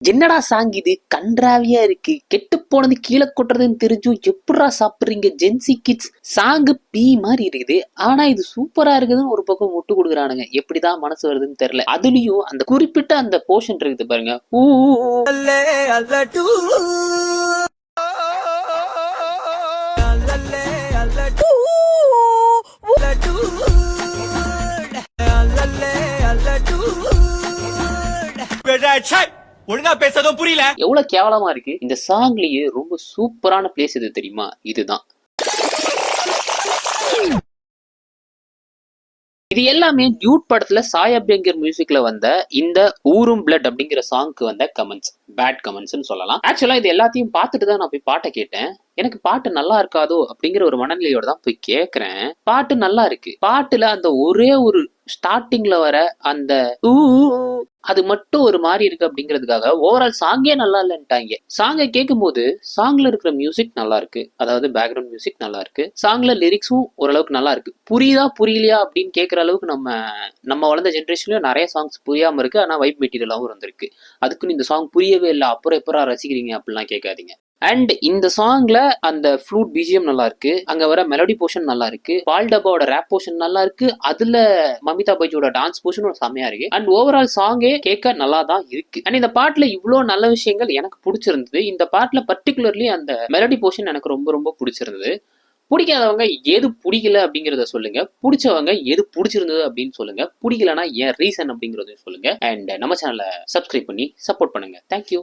என்னடா சாங் இது கன்றாவியா இருக்கு, கெட்டு போனது கீழே கொட்டுறதுன்னு தெரிஞ்சும் எப்படா சாப்பிடுறீங்க ஜென்சி கிட்ஸ். சாங்கு பீ மாதிரி இருக்குது, ஆனா இது சூப்பரா இருக்குதுன்னு ஒரு பக்கம் முட்டு கொடுக்குறானுங்க. எப்படிதான் மனசு வருதுன்னு தெரியல. அதுலயும் அந்த குறிப்பிட்ட அந்த போர்ஷன் இருக்குது பாருங்க, ஊ ஒழுங்கா பேசதும் புரியல. எவ்வளவு கேவலமா இருக்கு. இந்த சாங்லயே ரொம்ப சூப்பரான பிளேஸ் எது தெரியுமா? இதுதான். இது எல்லாமே டியூட் படத்துல சாய் அபியங்கர் மியூசிக்ல வந்த இந்த ஊரும் பிளட் அப்படிங்கிற சாங்க்கு வந்த கமெண்ட்ஸ், பேட் கமெண்ட்ஸ்னு சொல்லலாம். ஆக்சுவலா இது எல்லாத்தையும் பார்த்துட்டு தான் நான் போய் பாட்டை கேட்டேன். எனக்கு பாட்டு நல்லா இருக்காதோ அப்படிங்கிற ஒரு மனநிலையோட தான் போய் கேட்கிறேன். பாட்டு நல்லா இருக்கு. பாட்டுல அந்த ஒரே ஒரு ஸ்டார்டிங்ல வர அந்த அது மட்டும் ஒரு மாதிரி இருக்கு அப்படிங்கிறதுக்காக ஓவரால் சாங்கே நல்லா இல்லைன்ட்டாங்க. சாங்கை கேட்கும் போது சாங்ல இருக்கிற மியூசிக் நல்லா இருக்கு, அதாவது பேக்ரவுண்ட் மியூசிக் நல்லா இருக்கு. சாங்ல லிரிக்ஸும் ஓரளவுக்கு நல்லா இருக்கு. புரியுதா புரியலையா அப்படின்னு கேட்கற அளவுக்கு நம்ம வளர்ந்த ஜென்ரேஷன்லயும் நிறைய சாங்ஸ் புரியாம இருக்கு, ஆனா வைப் மெட்டீரியலாகவும் இருந்திருக்கு. அதுக்குன்னு இந்த சாங் புரியவே இல்லை அப்புறம் எப்பரா ரசிக்கிறீங்க அப்படிலாம் கேட்காதீங்க. அண்ட் இந்த சாங்ல அந்த ஃப்ளூட் பிஜிஎம் நல்லா இருக்கு, அங்க வர மெலடி போர்ஷன் நல்லா இருக்கு, பால் டப்பாவோட ரேப் போர்ஷன் நல்லா இருக்கு, அதுல மமிதா பைஜோட டான்ஸ் போர்ஷன் செம்மையா இருக்கு. அண்ட் ஓவரால் சாங்கே கேட்க நல்லா தான் இருக்கு. அண்ட் இந்த பாட்டுல இவ்வளோ நல்ல விஷயங்கள் எனக்கு பிடிச்சிருந்தது. இந்த பாட்டுல பர்டிகுலர்லி அந்த மெலடி போர்ஷன் எனக்கு ரொம்ப ரொம்ப பிடிச்சிருந்தது. பிடிக்காதவங்க எது பிடிக்கல அப்படிங்கிறத சொல்லுங்க, பிடிச்சவங்க எது பிடிச்சிருந்தது அப்படின்னு சொல்லுங்க, பிடிக்கலன்னா ஏன் ரீசன் அப்படிங்கறதையும் சொல்லுங்க. அண்ட் நம்ம சேனலை சப்ஸ்கிரைப் பண்ணி சப்போர்ட் பண்ணுங்க. தேங்க்யூ.